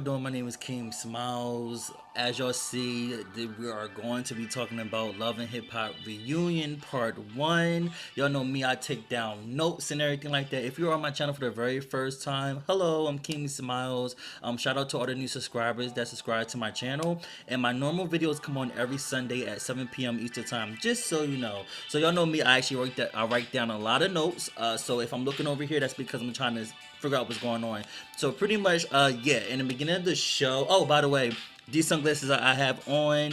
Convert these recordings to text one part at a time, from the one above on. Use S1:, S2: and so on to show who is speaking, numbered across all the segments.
S1: doing? My name is King Smiles. As y'all see, we are going to be talking about Love and Hip Hop Reunion Part 1. Y'all know me, I take down notes and everything like that. If you're on my channel for the very first time, hello, I'm King Smiles. Shout out to all the new subscribers that subscribe to my channel. And my normal videos come on every Sunday at 7 p.m. Eastern Time, just so you know. So y'all know me, I actually write down a lot of notes. So if I'm looking over here, that's because I'm trying to figure out what's going on. So pretty much, yeah, in the beginning of the show, oh, by the way, these sunglasses I have on,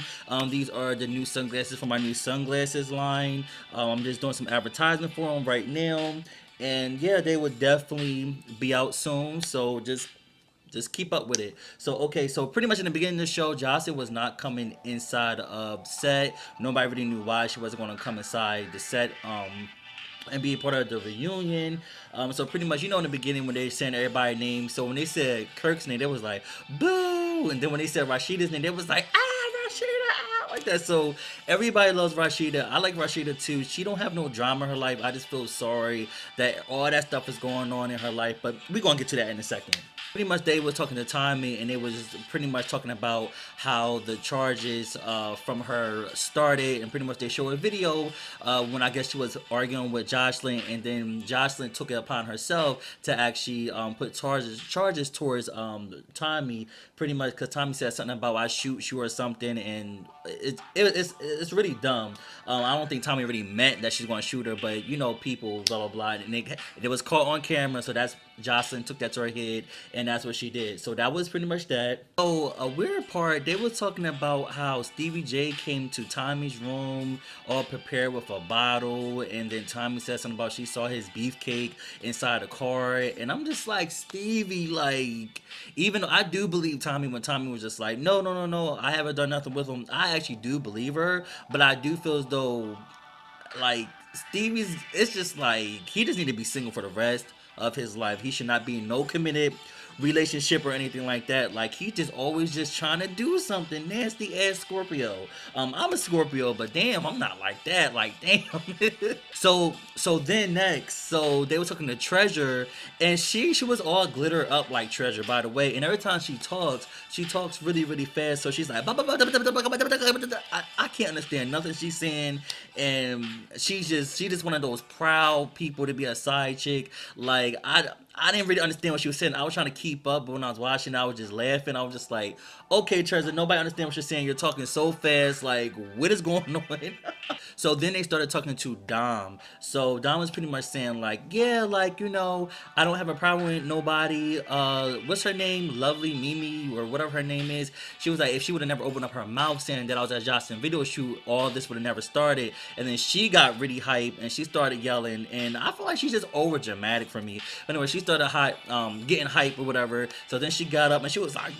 S1: these are the new sunglasses for my new sunglasses line. I'm just doing some advertisement for them right now. And yeah, they would definitely be out soon. So just keep up with it. So okay, so pretty much in the beginning of the show, Jocelyn was not coming inside of set. Nobody really knew why she wasn't going to come inside the set. And be a part of the reunion. So pretty much, you know, in the beginning when they saying everybody's name, so when they said Kirk's name, they was like, boo! And then when they said Rasheeda's name, they was like, Rasheeda, like that. So everybody loves Rasheeda. I like Rasheeda too. She don't have no drama in her life. I just feel sorry that all that stuff is going on in her life, but we're gonna get to that in a second. Pretty much they were talking to Tommy and they was pretty much talking about how the charges from her started, and pretty much they show a video when I guess she was arguing with Joseline, and then Joseline took it upon herself to actually put charges towards Tommy, pretty much because Tommy said something about I shoot you or something, and it's really dumb. I don't think Tommy really meant that she's going to shoot her, but you know, people blah blah blah, and it was caught on camera, so that's Joseline took that to her head, and that's what she did. So that was pretty much that. So a weird part, they were talking about how Stevie J came to Tommy's room all prepared with a bottle, and then Tommy said something about she saw his beefcake inside the car, and I'm just like, Stevie, like, even though I do believe Tommy when Tommy was just like, no, no, no, no, I haven't done nothing with him. I actually do believe her, but I do feel as though like Stevie's, it's just like he just need to be single for the rest of his life. He should not be in no committed relationship or anything like that. Like he just always just trying to do something. Nasty ass Scorpio. I'm a Scorpio, but damn, I'm not like that. Like damn. So then next, so they were talking to Treasure, and she was all glitter up like Treasure, by the way. And every time she talks really really fast. So she's like, I can't understand nothing she's saying, and she just one of those proud people to be a side chick. Like I didn't really understand what she was saying. I was trying to keep up, but when I was watching, I was just laughing. I was just like, okay, Trezor, nobody understand what you're saying. You're talking so fast. Like, what is going on? So then they started talking to Dom. So Dom was pretty much saying like, yeah, like, you know, I don't have a problem with nobody. What's her name? Lovely Mimi or whatever her name is. She was like, if she would have never opened up her mouth saying that I was at Jocelyn video shoot, all this would have never started. And then she got really hype and she started yelling. And I feel like she's just over dramatic for me. But anyway, she started getting hype or whatever. So then she got up and she was like,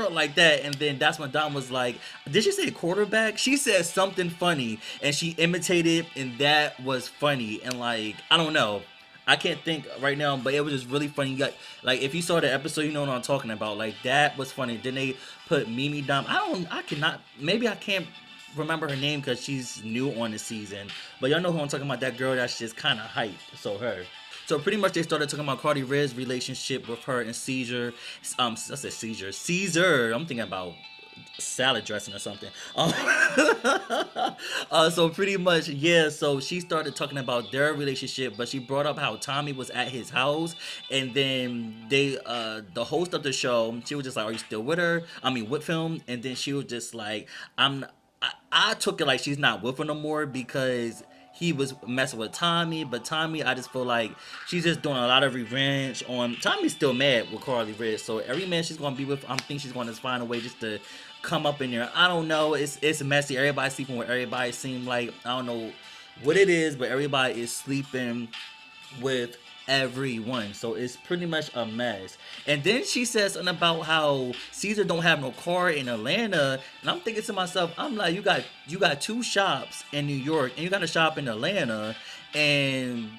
S1: like that. And then that's when Dom was like, did she say quarterback? She said something funny and she imitated, and that was funny. And like, I don't know, I can't think right now, but it was just really funny. You got, like, if you saw the episode, you know what I'm talking about. Like, that was funny. Then they put Mimi Dom. I cannot, maybe I can't remember her name because she's new on the season. But y'all know who I'm talking about, that girl that's just kind of hype. So her. So pretty much they started talking about Cardi Red's relationship with her and Cesar. I said Cesar. Cesar. I'm thinking about salad dressing or something. So pretty much, yeah, so she started talking about their relationship, but she brought up how Tommy was at his house, and then the host of the show, she was just like, are you still with her? I mean, with him? And then she was just like, I took it like she's not with her no more because he was messing with Tommy, but Tommy, I just feel like she's just doing a lot of revenge on. Tommy's still mad with Carly Red, so every man she's gonna be with, I think she's gonna find a way just to come up in there. I don't know, it's messy. Everybody sleeping with everybody. Seem like, I don't know what it is, but everybody is sleeping with everyone, so it's pretty much a mess. And then she says something about how Cesar don't have no car in Atlanta, and I'm thinking to myself, I'm like, you got two shops in New York and you got a shop in Atlanta, and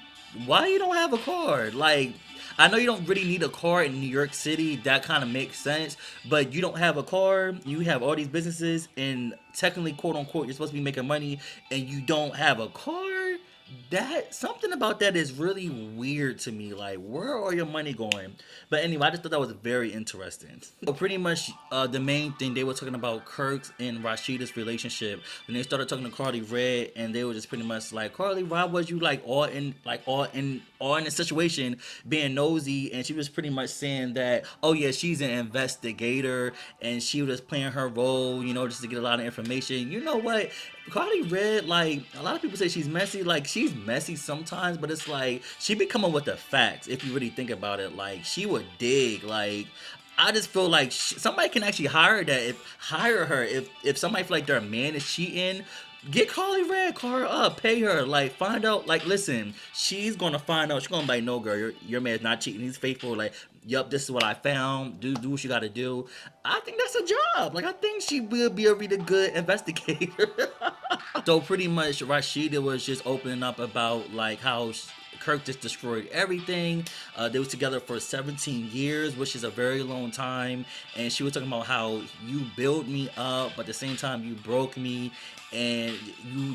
S1: why you don't have a car? Like, I know you don't really need a car in New York City, that kind of makes sense, but you don't have a car, you have all these businesses, and technically, quote unquote, you're supposed to be making money, and you don't have a car? that something about that is really weird to me. Like, where are your money going? But anyway, I just thought that was very interesting. So pretty much, the main thing they were talking about Kirk's and Rashida's relationship. When they started talking to Carly Red, and they were just pretty much like, Carly, why was you like all in the situation, being nosy? And she was pretty much saying that, oh yeah, she's an investigator, and she was just playing her role, just to get a lot of information. You know what? Carly Red, like a lot of people say she's messy. Like she's messy sometimes, but it's like she be coming with the facts. If you really think about it, like she would dig. Like I just feel like somebody can actually hire her if somebody feel like their man is cheating. Get Carly Red, call her up, pay her, like find out. Like listen, she's gonna find out. She's gonna be like, no girl, your man's not cheating. He's faithful. Like yup, this is what I found. Do what you gotta do. I think that's a job. Like I think she will be a really good investigator. So pretty much, Rashida was just opening up about like how Kirk just destroyed everything. They was together for 17 years, which is a very long time. And she was talking about how you built me up, but at the same time you broke me. And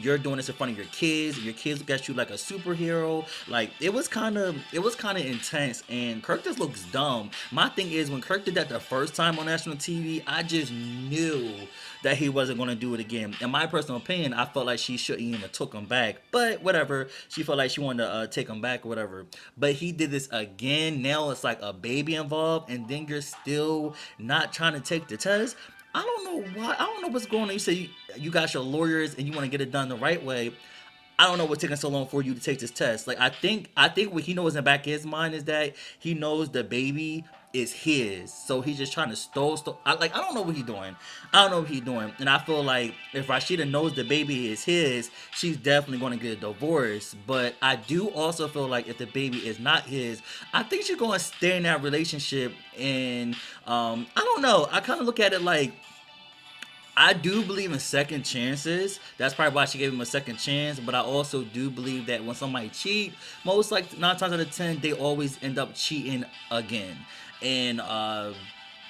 S1: you're doing this in front of your kids. And your kids look at you like a superhero. Like it was kind of intense. And Kirk just looks dumb. My thing is when Kirk did that the first time on national TV, I just knew that he wasn't going to do it again. In my personal opinion, I felt like she shouldn't even took him back. But whatever, she felt like she wanted to take him back or whatever. But he did this again. Now it's like a baby involved, and then you're still not trying to take the test. I don't know why. I don't know what's going on. You say you got your lawyers and you want to get it done the right way. I don't know what's taking so long for you to take this test. Like I think what he knows in the back of his mind is that he knows the baby is his. So he's just trying to stole. I don't know what he's doing. I don't know what he's doing. And I feel like if Rashida knows the baby is his, she's definitely going to get a divorce. But I do also feel like if the baby is not his, I think she's going to stay in that relationship. And I don't know. I kind of look at it like I do believe in second chances. That's probably why she gave him a second chance. But I also do believe that when somebody cheat, most like 9 times out of 10, they always end up cheating again. And not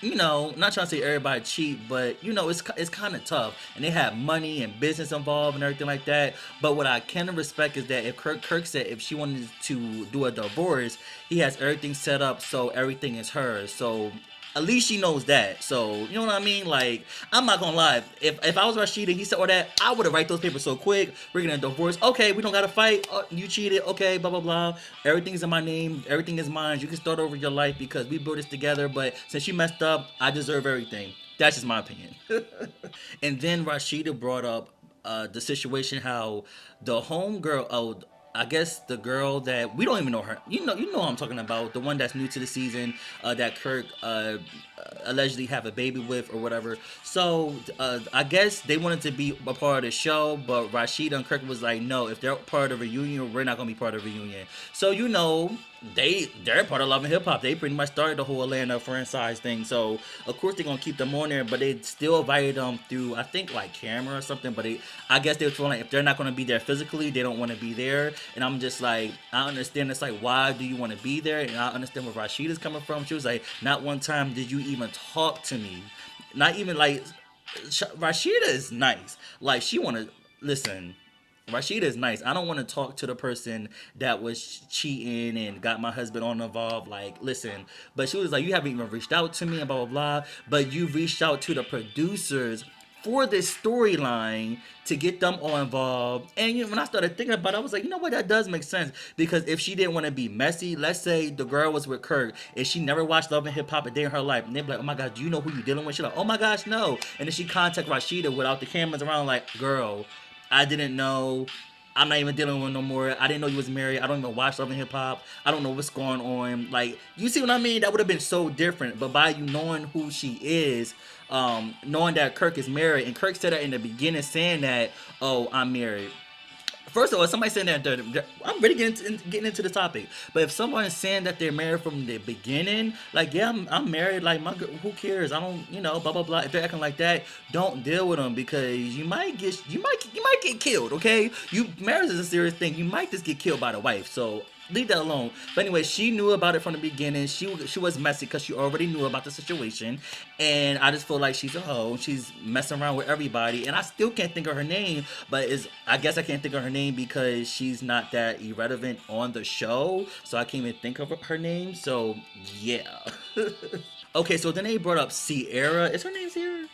S1: trying to say everybody cheat, but it's kind of tough, and they have money and business involved and everything like that. But what I can respect is that if Kirk said if she wanted to do a divorce, he has everything set up so everything is hers. So at least she knows that. So you know what I mean? Like I'm not gonna lie. If I was Rashida, he said all that, I would have write those papers so quick. We're gonna divorce. Okay, we don't gotta fight. You cheated. Okay, blah blah blah. Everything's in my name. Everything is mine. You can start over your life because we built this together. But since you messed up, I deserve everything. That's just my opinion. And then Rashida brought up the situation how the homegirl. Oh, I guess the girl that we don't even know her. You know who I'm talking about. The one that's new to the season, that Kirk allegedly have a baby with or whatever. So I guess they wanted to be a part of the show, but Rashida and Kirk was like, no, if they're part of a reunion, we're not gonna be part of a reunion. So they're part of Love and Hip Hop. They pretty much started the whole Atlanta franchise thing. So of course they're gonna keep them on there, but they still invited them through I think like camera or something. But I guess they were feeling like if they're not gonna be there physically, they don't want to be there. And I'm just like, I understand. It's like, why do you want to be there? And I understand where Rashida's coming from. She was like, not one time did you even talk to me. Not even like Rashida is nice. Like she want to listen. Rashida is nice. I don't want to talk to the person that was cheating and got my husband on involved. Like, listen. But she was like, you haven't even reached out to me and blah, blah, blah. But you reached out to the producers for this storyline to get them all involved. And when I started thinking about it, I was like, you know what? That does make sense. Because if she didn't want to be messy, let's say the girl was with Kirk and she never watched Love and Hip Hop a day in her life. And they'd be like, oh my God, do you know who you're dealing with? She's like, oh my gosh, no. And then she contact Rashida without the cameras around like, girl, I didn't know. I'm not even dealing with no more. I didn't know you was married. I don't even watch Love and Hip Hop. I don't know what's going on. Like, you see what I mean? That would have been so different. But by you knowing who she is, knowing that Kirk is married, and Kirk said that in the beginning, saying that, oh, I'm married. First of all, somebody saying that I'm really getting into the topic. But if someone is saying that they're married from the beginning, like yeah, I'm married. Like who cares? I don't, blah blah blah. If they're acting like that, don't deal with them because you might get killed. Okay, marriage is a serious thing. You might just get killed by the wife. So leave that alone. But anyway, she knew about it from the beginning. She was messy because she already knew about the situation, and I just feel like she's a hoe. She's messing around with everybody, and I still can't think of her name. But is I guess I can't think of her name because she's not that irrelevant on the show, so I can't even think of her name. So yeah. Okay, so then they brought up Sierra. Is her name Sierra?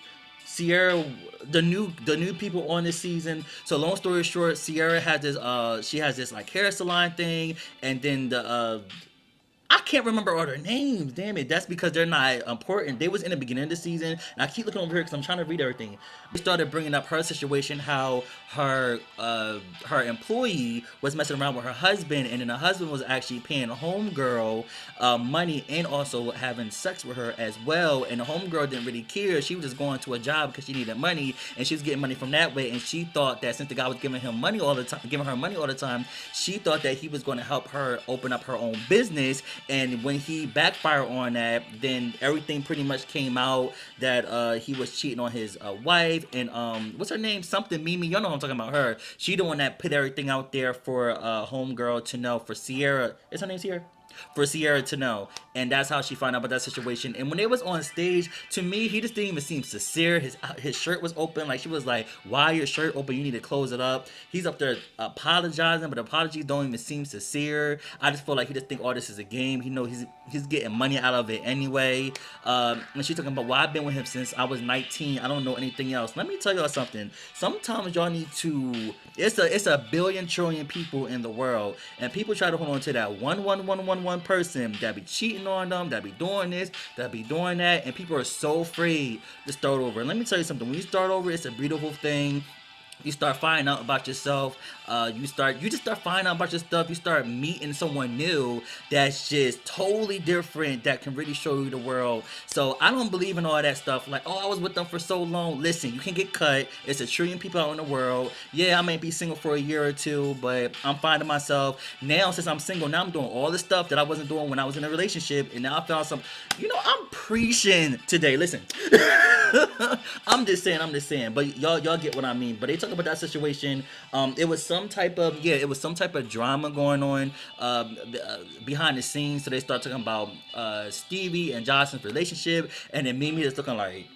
S1: Sierra, the new people on this season. So long story short, Sierra had this she has this like hair salon thing, and then the I can't remember all their names. Damn it. That's because they're not important. They was in the beginning of the season, and I keep looking over here because I'm trying to read everything. They started bringing up her situation, how her employee was messing around with her husband, and then the husband was actually paying a homegirl money and also having sex with her as well. And the homegirl didn't really care. She was just going to a job because she needed money, and she was getting money from that way. And she thought that since the guy was giving her money all the time, she thought that he was going to help her open up her own business. And when he backfired on that, then everything pretty much came out that he was cheating on his wife. And what's her name? Something Mimi. Y'all know what I'm talking about. Her. She the one that put everything out there for homegirl to know. For Sierra, is her name Sierra? For Sierra to know, and that's how she found out about that situation. And when they was on stage, to me, he just didn't even seem sincere. His shirt was open, like she was like, "Why your shirt open? You need to close it up." He's up there apologizing, but apologies don't even seem sincere. I just feel like he just think all this is a game. He know he's getting money out of it anyway. And she's talking about, "Well, I've been with him since I was 19. I don't know anything else." Let me tell y'all something. Sometimes y'all need to. It's a billion trillion people in the world, and people try to hold on to that one person that be cheating on them, that be doing this, that be doing that, and people are so afraid to start over. And let me tell you something: when you start over, it's a beautiful thing. You start finding out about yourself. You just start finding out about your stuff. You start meeting someone new that's just totally different, that can really show you the world. So I don't believe in all that stuff like, oh, I was with them for so long. Listen, you can get cut. It's a trillion people out in the world. Yeah, I may be single for a year or two, but I'm finding myself now. Since I'm single, now I'm doing all the stuff that I wasn't doing when I was in a relationship, and now I found some. I'm preaching today. Listen. I'm just saying, but y'all get what I mean. But they talk about that situation. It was some type of drama going on behind the scenes. So they start talking about Stevie and Jocelyn's relationship, and then Mimi is looking like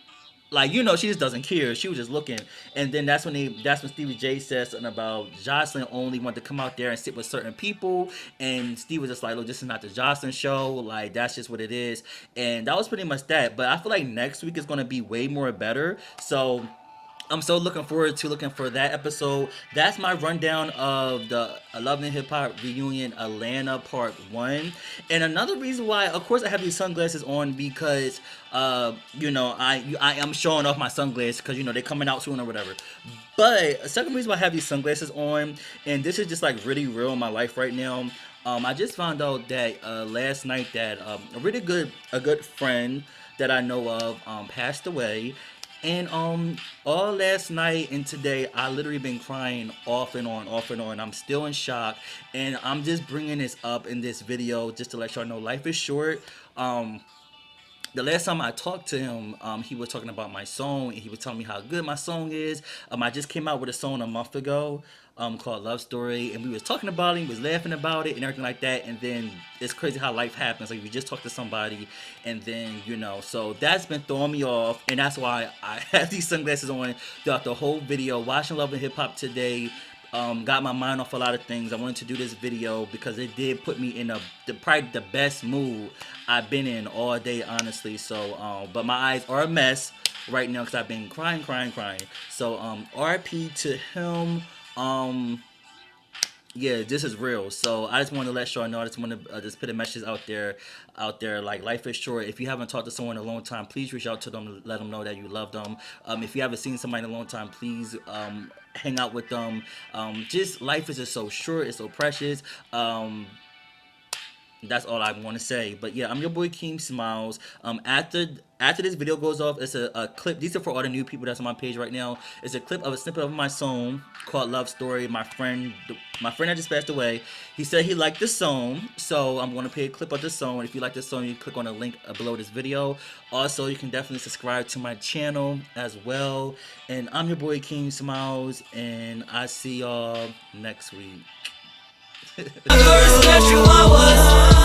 S1: she just doesn't care. She was just looking, and then that's when Stevie J says something about Jocelyn only wanted to come out there and sit with certain people, and Steve was just like, look, this is not the Jocelyn show, like that's just what it is. And that was pretty much that. But I feel like next week is going to be way more better. So I'm so looking forward to looking for that episode. That's my rundown of the Love and Hip Hop Reunion Atlanta Part 1. And another reason why, of course, I have these sunglasses on because, I am showing off my sunglasses because, they're coming out soon or whatever. But a second reason why I have these sunglasses on, and this is just like really real in my life right now. I just found out that last night that a good friend that I know of passed away. And all last night and today, I literally been crying off and on, off and on. I'm still in shock, and I'm just bringing this up in this video just to let y'all know life is short. The last time I talked to him, he was talking about my song, and he was telling me how good my song is. I just came out with a song a month ago, called Love Story, and we was talking about it, he was laughing about it and everything like that. And then it's crazy how life happens. Like, you just talk to somebody, and then so that's been throwing me off, and that's why I have these sunglasses on throughout the whole video. Watching Love and Hip Hop today got my mind off a lot of things. I wanted to do this video because it did put me in probably the best mood I've been in all day, honestly. So, but my eyes are a mess right now because I've been crying. So, RP to him. Yeah, this is real. So I just want to let y'all know. I just want to just put a message out there. Like, life is short. If you haven't talked to someone in a long time, please reach out to them, let them know that you love them. If you haven't seen somebody in a long time, please hang out with them. Just life is just so short. It's so precious. That's all I want to say. But yeah, I'm your boy Keem Smiles. After this video goes off, it's a clip. These are for all the new people that's on my page right now. It's a clip of a snippet of my song called Love Story. My friend that just passed away, he said he liked this song, so I'm going to play a clip of this song. And if you like this song, you click on the link below this video. Also, you can definitely subscribe to my channel as well. And I'm your boy Keem Smiles, and I see y'all next week.
S2: First met you, I was